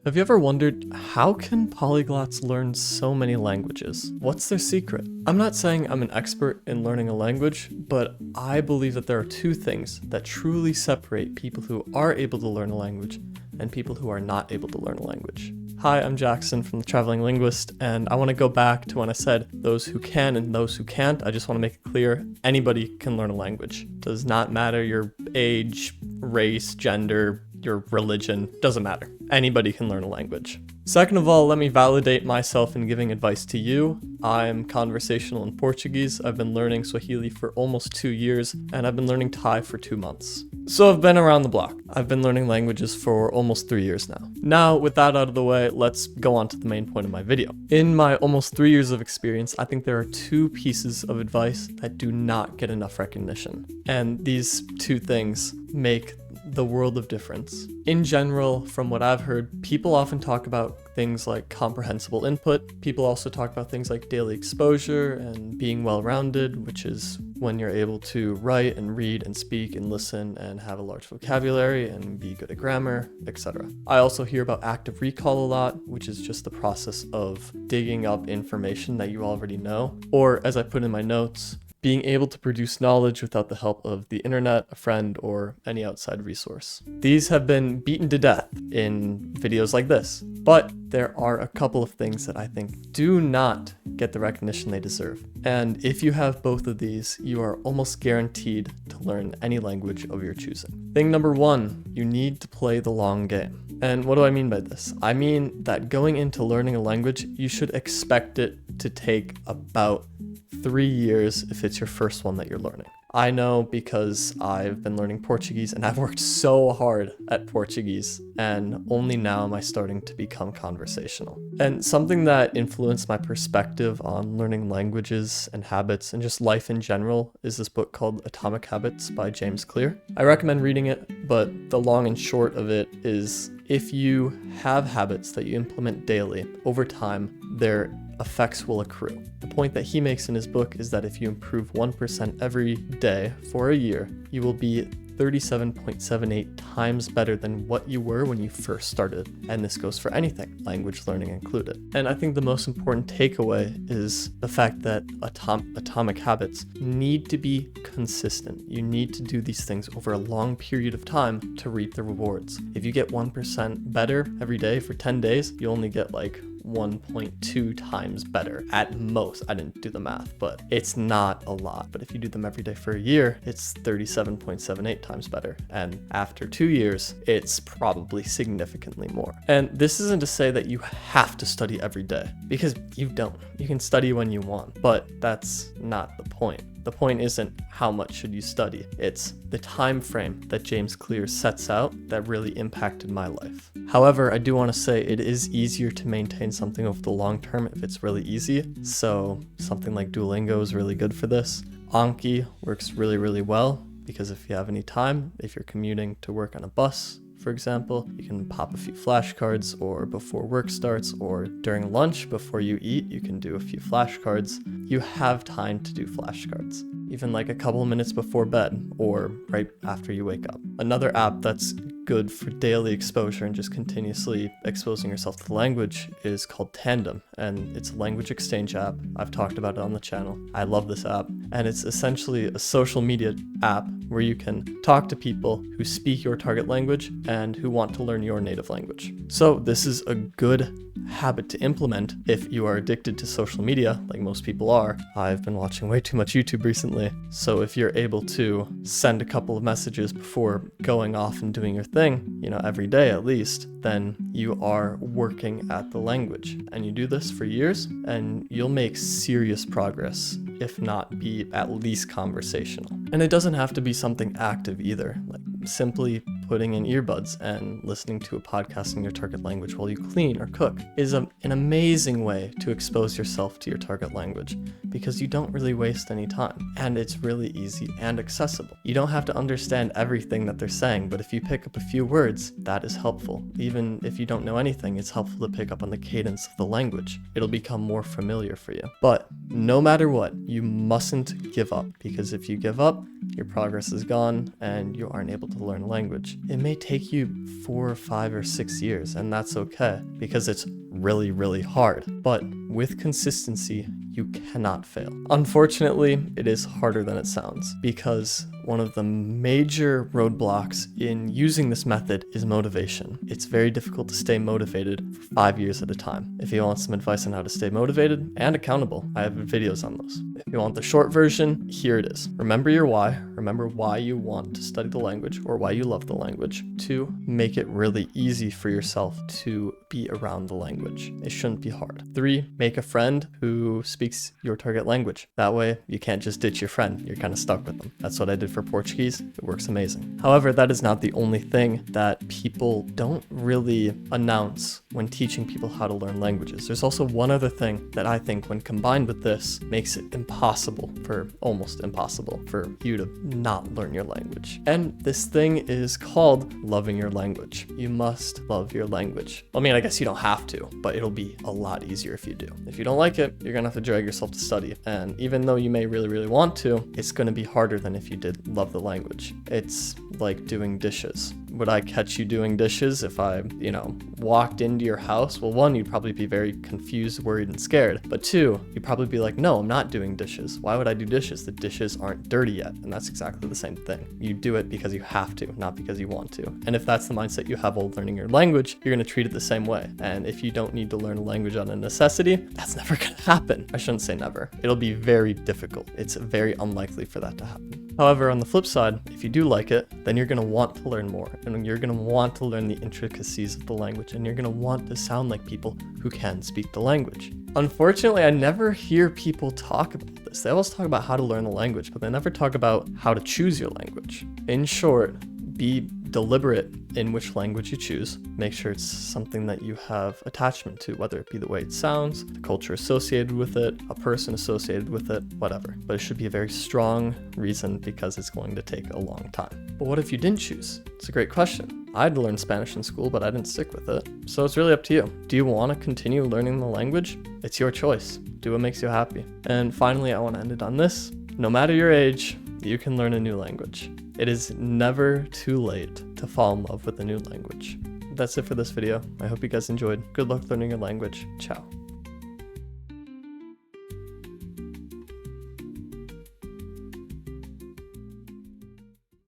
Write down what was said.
Have you ever wondered, how can polyglots learn so many languages? What's their secret? I'm not saying I'm an expert in learning a language, but I believe that there are two things that truly separate people who are able to learn a language and people who are not able to learn a language. Hi, I'm Jackson from The Traveling Linguist, and I want to go back to when I said those who can and those who can't. I just want to make it clear, anybody can learn a language. Does not matter your age, race, gender, your religion, doesn't matter. Anybody can learn a language. Second of all, let me validate myself in giving advice to you. I'm conversational in Portuguese. I've been learning Swahili for almost 2 years, and I've been learning Thai for 2 months. So I've been around the block. I've been learning languages for almost 3 years now. Now, with that out of the way, let's go on to the main point of my video. In my almost 3 years of experience, I think there are two pieces of advice that do not get enough recognition. And these two things make the world of difference. In general, from what I've heard, people often talk about things like comprehensible input. People also talk about things like daily exposure and being well-rounded, which is when you're able to write and read and speak and listen and have a large vocabulary and be good at grammar, etc. I also hear about active recall a lot, which is just the process of digging up information that you already know, or as I put in my notes, being able to produce knowledge without the help of the internet, a friend, or any outside resource. These have been beaten to death in videos like this, but there are a couple of things that I think do not get the recognition they deserve. And if you have both of these, you are almost guaranteed to learn any language of your choosing. Thing number one, you need to play the long game. And what do I mean by this? I mean that going into learning a language, you should expect it to take about 3 years if it's your first one that you're learning. I know because I've been learning Portuguese and I've worked so hard at Portuguese, and only now am I starting to become conversational. And something that influenced my perspective on learning languages and habits and just life in general is this book called Atomic Habits by James Clear. I recommend reading it, but the long and short of it is if you have habits that you implement daily, over time, their effects will accrue. The point that he makes in his book is that if you improve 1% every day for a year, you will be 37.78 times better than what you were when you first started. And this goes for anything, language learning included. And I think the most important takeaway is the fact that atomic habits need to be consistent. You need to do these things over a long period of time to reap the rewards. If you get 1% better every day for 10 days, you only get like 1.2 times better at most. I didn't do the math, but it's not a lot. But if you do them every day for a year, it's 37.78 times better. And after 2 years, it's probably significantly more. And this isn't to say that you have to study every day, because you don't. You can study when you want, but that's not the point. The point isn't how much should you study, it's the time frame that James Clear sets out that really impacted my life. However, I do want to say it is easier to maintain something over the long term if it's really easy. So something like Duolingo is really good for this. Anki works really, really well because if you have any time, if you're commuting to work on a bus, for example, you can pop a few flashcards, or before work starts or during lunch before you eat, you can do a few flashcards. You have time to do flashcards, even like a couple of minutes before bed or right after you wake up. Another app that's good for daily exposure and just continuously exposing yourself to the language is called Tandem, and it's a language exchange app. I've talked about it on the channel. I love this app, and it's essentially a social media app where you can talk to people who speak your target language and who want to learn your native language. So this is a good habit to implement if you are addicted to social media, like most people are. I've been watching way too much YouTube recently, so if you're able to send a couple of messages before going off and doing your thing, every day at least, then you are working at the language. And you do this for years, and you'll make serious progress, if not be at least conversational. And it doesn't have to be something active either, like simply putting in earbuds and listening to a podcast in your target language while you clean or cook is an amazing way to expose yourself to your target language, because you don't really waste any time, and it's really easy and accessible. You don't have to understand everything that they're saying, but if you pick up a few words, that is helpful. Even if you don't know anything, it's helpful to pick up on the cadence of the language. It'll become more familiar for you. But no matter what, you mustn't give up, because if you give up, your progress is gone and you aren't able to learn a language. it may take you 4 or 5 or 6 years, and that's okay because it's really, really hard. But with consistency, you cannot fail. Unfortunately, it is harder than it sounds because one of the major roadblocks in using this method is motivation. It's very difficult to stay motivated for 5 years at a time. If you want some advice on how to stay motivated and accountable, I have videos on those. If you want the short version, here it is. Remember your why. Remember why you want to study the language or why you love the language. 2, make it really easy for yourself to be around the language. It shouldn't be hard. 3, make a friend who speaks your target language. That way, you can't just ditch your friend. You're kind of stuck with them. That's what I did for Portuguese. It works amazing. However, that is not the only thing that people don't really announce when teaching people how to learn languages. There's also one other thing that I think, when combined with this, makes it almost impossible for you to not learn your language. And this thing is called loving your language. You must love your language. I mean, I guess you don't have to, but it'll be a lot easier if you do. If you don't like it, you're gonna have to drag yourself to study. And even though you may really, really want to, it's gonna be harder than if you did love the language. It's like doing dishes. Would I catch you doing dishes if I, walked into your house? Well, 1, you'd probably be very confused, worried, and scared. But 2, you'd probably be like, no, I'm not doing dishes. Why would I do dishes? The dishes aren't dirty yet. And that's exactly the same thing. You do it because you have to, not because you want to. And if that's the mindset you have while learning your language, you're going to treat it the same way. And if you don't need to learn a language out of necessity, that's never going to happen. I shouldn't say never. It'll be very difficult. It's very unlikely for that to happen. However, on the flip side, if you do like it, then you're going to want to learn more, and you're going to want to learn the intricacies of the language, and you're going to want to sound like people who can speak the language. Unfortunately, I never hear people talk about this. They always talk about how to learn the language, but they never talk about how to choose your language. In short, be deliberate in which language you choose. Make sure it's something that you have attachment to, whether it be the way it sounds, the culture associated with it, a person associated with it, whatever. But it should be a very strong reason because it's going to take a long time. But what if you didn't choose? It's a great question. I'd learned Spanish in school, but I didn't stick with it. So it's really up to you. Do you want to continue learning the language? It's your choice. Do what makes you happy. And finally, I want to end it on this. No matter your age, you can learn a new language. It is never too late to fall in love with a new language. That's it for this video. I hope you guys enjoyed. Good luck learning your language. Ciao.